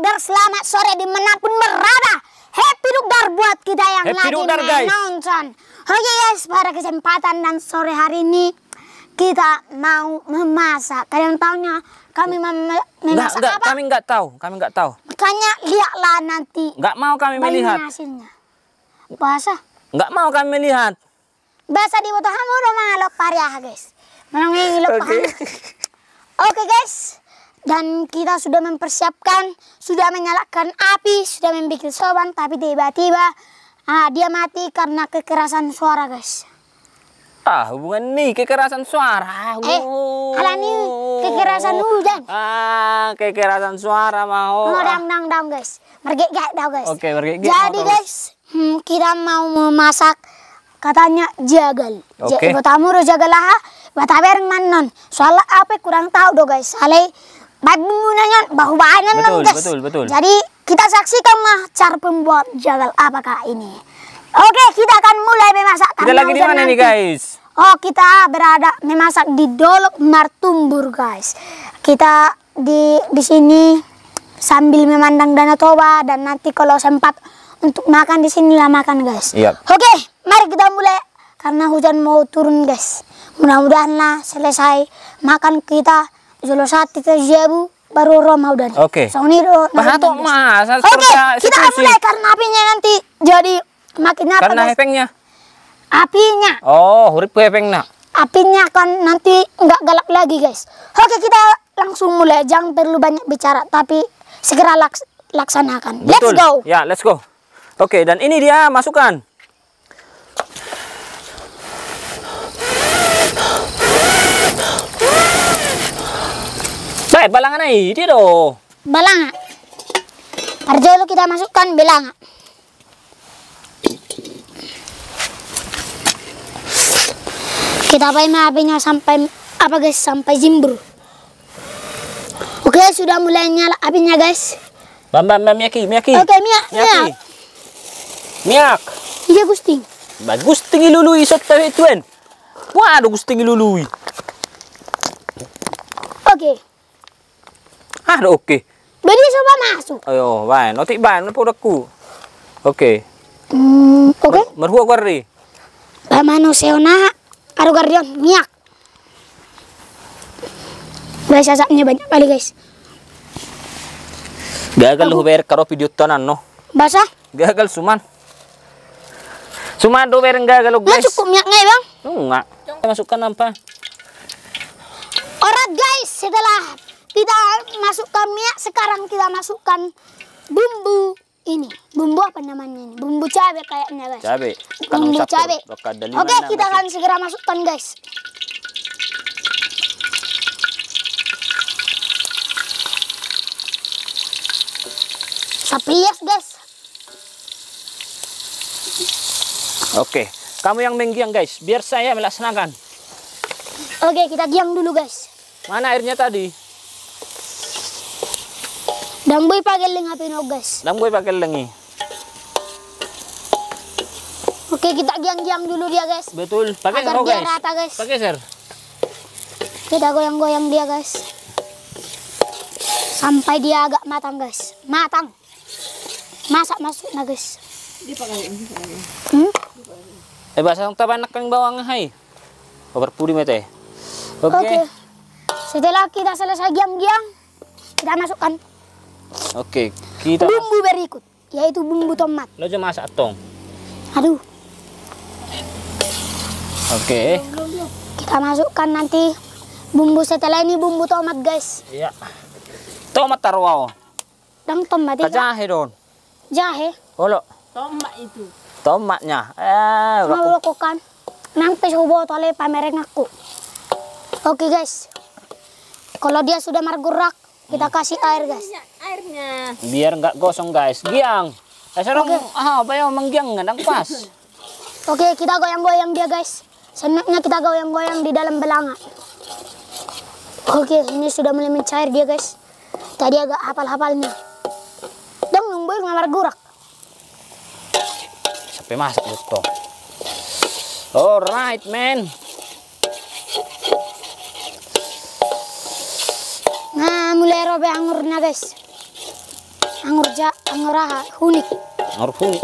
Dugdar, selamat sore dimanapun berada. Happy Dugdar buat kita yang Happy lagi Dugdar, guys. menonton. Oke guys, pada kesempatan dan sore hari ini kita mau memasak. Kalian taunya kami memasak Enggak, apa? kami enggak tahu. Makanya lihatlah nanti. Enggak mau kami melihat. Bagaimana hasilnya? Bahasa? Enggak mau kami melihat. Bahasa di bawah kamu udah malok pariah guys. Menangis Oke. Oke guys. Dan kita sudah mempersiapkan, sudah menyalakan api, sudah membuat soban, tapi tiba-tiba dia mati karena kekerasan suara guys. Hubungan nih kekerasan suara. Alah nih kekerasan hujan. Kekerasan suara mau. Dang guys. Mergek-gek dah guys. Oke, mergek-gek. Jadi guys, kita mau memasak katanya jagal. Oke. Tamu ro jagal lah. Bataber manon. Soal apa kurang tahu do guys. Soalnya bumbunya bahu banyak guys. Betul. Jadi kita saksikan mah cara pembuat jagal apakah ini. Oke, kita akan mulai memasak. Kita lagi di mana nih guys? Oh, kita berada memasak di Dolok Martumbur guys. Kita di sini sambil memandang Danau Toba, dan nanti kalau sempat untuk makan di sini lah makan guys. Yep. Oke, mari kita mulai karena hujan mau turun guys. Mudah-mudahan lah selesai makan kita. Jolo saat kita jabu baru Roma udah. Oke. Oke, kita mulai karena apinya nanti jadi makin apa karena guys? hepengnya. Apinya. Oh, hurip hepengnya. Apinya kan nanti nggak galap lagi guys. Oke, kita langsung mulai. Jangan perlu banyak bicara, tapi segera laksanakan. Betul. Let's go. Ya, let's go. Oke, dan ini dia masukkan. Baik, balangan aja dia doh. Balanga. Arjolo kita masukkan belanga. Kita pakai apinya sampai apa guys? Sampai jimbur. Oke, sudah mulai nyala apinya guys. Bam miyaki. Oke, miak. Miak. Iya Gusti. Bagus tinggi lului sot tahu tuan. Waduh, Gusti tinggi lului. Oke. Oke. Beri coba masuk. Ayo, baik. Notik baik, produkku. Oke. Oke. Merhua gari. Bamano seona aru gardion miak. Guys, asapnya banyak kali guys. Gagal lu bayar karo video tanan no. Basah? Gagal suman. Suman do bayar gagal Nggak guys. cukup miaknya bang? Enggak. Kita masukkan apa? Alright guys, setelah kita masukkan minyak, sekarang kita masukkan bumbu ini. Bumbu apa namanya ini? Bumbu cabai kayaknya guys. Cabai. Bumbu cabai. Oke, kita akan segera masukkan guys. Sapias guys. Oke, kamu yang menggiang guys, biar saya melaksanakan. Oke, kita giang dulu guys. Mana airnya tadi? Damboy pakai lengah pino guys. Lamboy pakai lengi. Oke, kita giang-giang dulu dia guys. Betul, pakai Agar karo dia guys. rata guys. Pakai sir. Kita goyang-goyang dia guys. Sampai dia agak matang guys. Matang. Masak masuk nah guys. Bahasa ang tabanak kang bawang hai. Overpuri mete. Oke. Setelah kita selesai giang-giang, kita masukkan kita bumbu berikut, yaitu bumbu tomat. lo aja masak tong. Aduh. Oke. Kita masukkan nanti bumbu setelah ini bumbu tomat guys. Iya. Tomat tarwaw. Dan tomat itu. Jahe don. Jahe. Olo. Tomat itu. Tomatnya. Mau lakukan. Nanti coba tole pamerin aku. Oke guys. Kalau dia sudah margurak, kita kasih air guys. Airnya. Biar nggak gosong guys. Giang. Sarong bayo manggiang ngadang pas. Oke, kita goyang-goyang dia guys. Senaknya kita goyang-goyang di dalam belanga. Oke, ini sudah mulai mencair dia guys. Tadi agak hafal-hafalnya. Dan nungguin ngamar gurak. Sampai masak betul. Alright man. Nah, mulai robe angurnya guys. anggur unik. Anggur unik.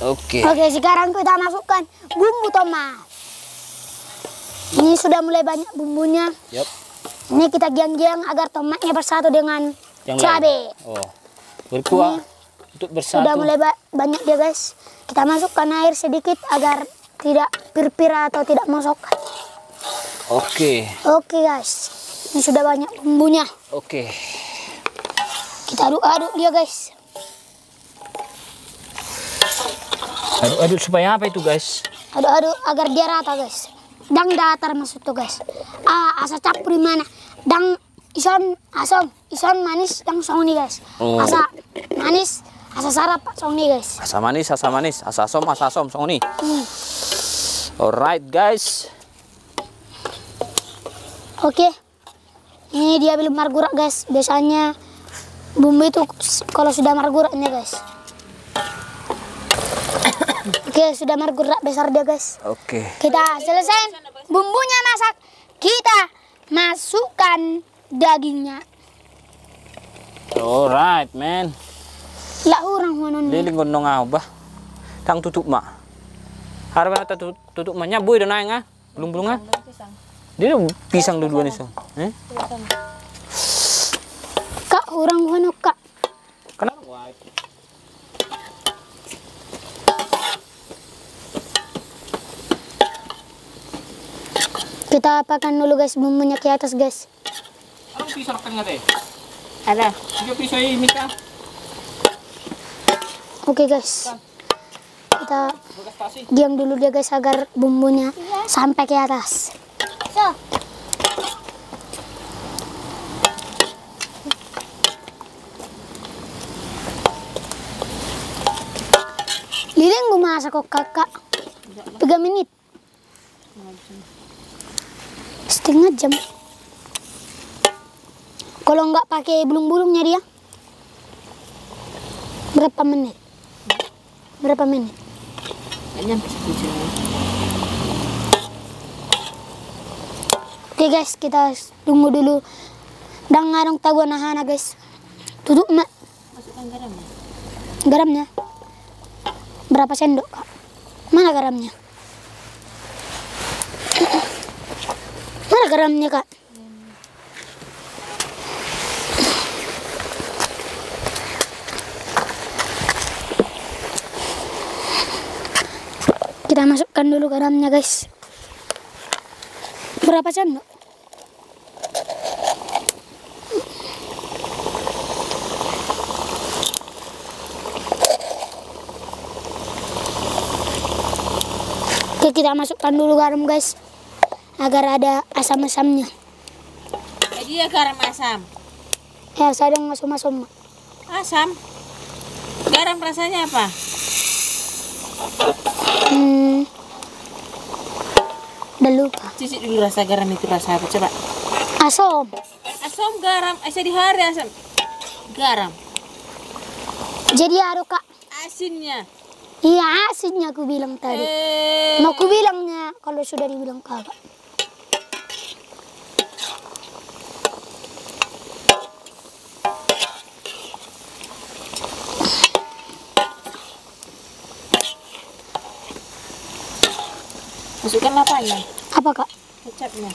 Oke. Oke, sekarang kita masukkan bumbu tomat. Ini sudah mulai banyak bumbunya. Yup. Ini kita giang-giang agar tomatnya bersatu dengan Yang cabai. lain. Oh. Berkuah untuk bersatu. Sudah mulai banyak dia guys. Kita masukkan air sedikit agar tidak pir-pir atau tidak mosok. Oke. Oke guys, ini sudah banyak bumbunya. Oke. Kita aduk-aduk dia guys. Aduk-aduk supaya apa itu guys? Aduk-aduk agar dia rata guys. Dang datar maksud tuh guys. Asa campur di mana? Dang ison asom, ison manis yang song nih guys. Oh. Asa manis, asa sarap song nih guys. Asa manis, asa asom, song nih. Alright guys. Oke. Ini dia belum margurak guys. Biasanya bumbu itu kalau sudah marguraknya guys. Oke, sudah margurak besar dia guys. Oke. Kita selesai bumbunya masak. Kita masukkan dagingnya. Alright man. Lah orang honon. Liling gondong bah. Tang tutup mak. Harap nata tutup mahnya boy dan naik belum ah. Dia pisang duluan itu. Kak orang hono kak. Kenapa? Kita apakan dulu guys bumbunya ke atas guys. Anong pisang kan nggak teh? Ada. Tiga pisang ini kah? Oke guys. Kita diam dulu dia guys agar bumbunya sampai ke atas. Liling gue masak kok kakak 3 menit. Setengah jam. Kalau nggak pakai bulung-bulungnya dia berapa menit? Berapa menit? Nggak nyampe 1 jam. Oke guys, kita tunggu dulu. Dan ngadong tagu nahana guys. Tutup mak. Masukkan garamnya. Garamnya. Berapa sendok kak? Mana garamnya? Mana garamnya kak? Kita masukkan dulu garamnya guys. Berapa sendok? Oke, kita masukkan dulu garam guys agar ada asam-asamnya. Jadi ya garam asam. Ya, saya ada masuk-masuk. Asam. Garam rasanya apa? Udah lupa. Cicip dulu rasa garam itu rasa apa coba? Asam. Asam garam. Di hari asam. Garam. Jadi ada kak. Asinnya. Iya asinnya aku bilang tadi. Mau aku bilangnya kalau sudah dibilang kakak. Masukkan apanya? Apa kak? Kecapnya.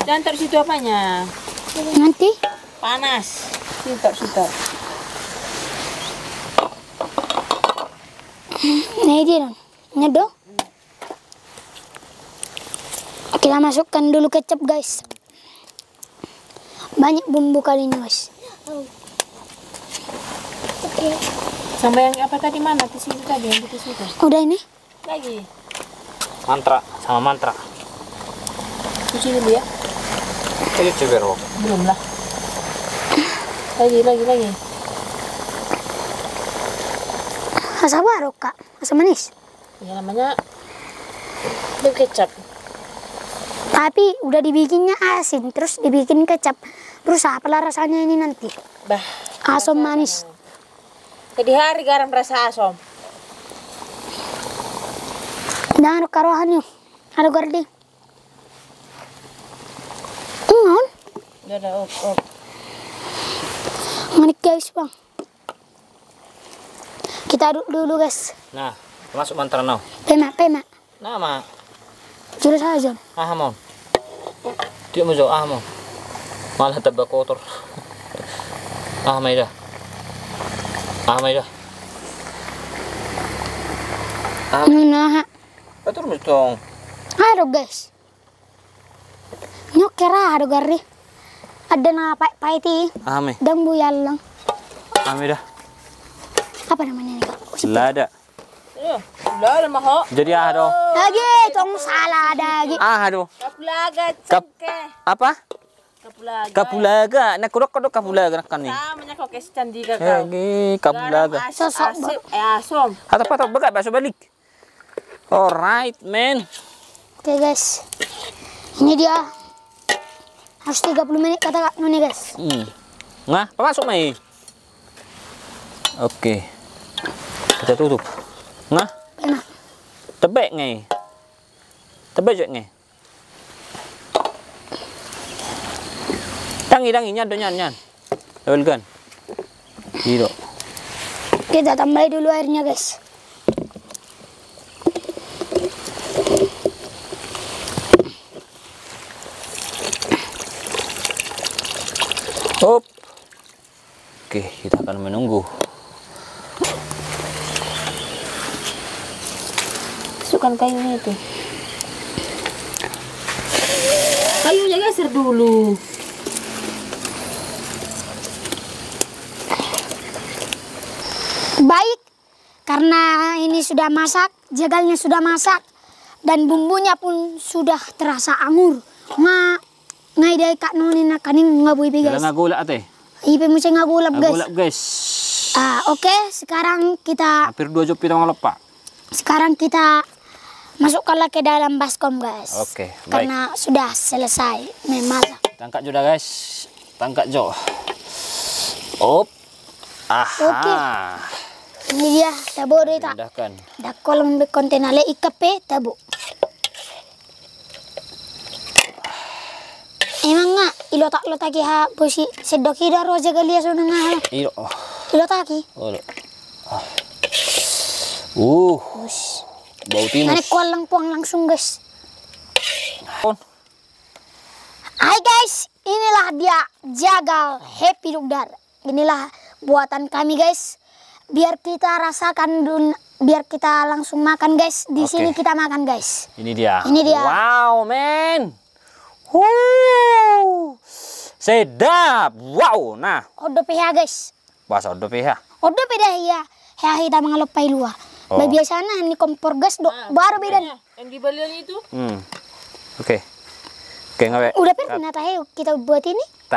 Jangan taruh situ apanya. Nanti Panas. Situ. nah dia dong. Nyedo. Kita masukkan dulu kecap guys. Banyak bumbu kali ini guys. Sama yang apa tadi mana? Di situ tadi yang di situ. Udah ini? Lagi. Mantra sama mantra. Cuci dulu ya. Ayo coba. Belum lah. Lagi. Asa baru kak. Asa manis. Ya namanya itu kecap. Tapi udah dibikinnya asin, terus dibikin kecap. Terus apalah rasanya ini nanti? Bah. Asam manis. Jadi hari garam rasa asam. Dan ada karohan yuk. Ada gardi. Udah ada op. Manik guys bang. Kita aduk dulu guys. Nah, masuk mantra now. Pema. Nama. Jurus aja. Mau. Dia mau jauh mau. Malah tambah kotor. Mai dah. Nah, Betul betul. aduh guys. Nyokera aduh gari. Ada na paiti. Mai. Dan buyal lang. Mai dah. Apa namanya ini kak? Lada. Udah ada maho. Jadi do. Lagi, tong salah lagi. Do. Kapulaga, Kap- cengke. Apa? Kapulaga. Kapulaga. Nak kodok kapulaga kan ni. Namanya kok kes candi ka kau. Lagi kapulaga. Asip, asom. Atau patok begat bakso balik. Alright, man. Oke guys. Ini dia. Harus 30 menit kata kak Noni guys. Nah, masuk mai. Oke. Kita tutup. Nah, Enak. tebek ngai. Tebek je ngai. Dangi nyan. Level gun. Hiro. Kita tambah dulu airnya guys. Hop. Oke, kita akan menunggu. Masukkan kayunya itu. Kayunya geser dulu. Baik, karena ini sudah masak, jagalnya sudah masak, dan bumbunya pun sudah terasa anggur. Ngai dari kak Noni nak kaning ngabui guys. Dalam ngagulak ate. Ipe mesti ngagulap guys. Ngagulak guys. Oke, sekarang kita Hampir 2 jopi tong lepak. masukkanlah ke dalam baskom guys. Oke, baik. Karena sudah selesai memasak. Tangkap juga guys. Tangkap jo. Op. Aha. Oke. Ini dia tabo deh tak. Pindahkan. Dah kolong kontainer le ikape tabo. Emang nggak ilo tak lo taki ha bosi sedoki daro jaga lias nengah. Iro. Ilo taki. Oh. Bos. Bau timus. Naik kolang puang langsung guys. On. Hai guys, inilah dia jagal Happy Lugdar. Inilah buatan kami guys. Biar kita rasakan biar kita langsung makan guys. Di Oke. sini kita makan guys. Ini dia. Ini dia. Wow, man. Sedap. Wow. Nah, Odo PH guys. bahasa udah PH. Odo beda ya. Hea kita mengalupai luar. Oh. Biasanya ini kompor gas baru beda. Yang di balian itu. Oke. Oke, ngawe. Udah pernah tahu kita buat ini?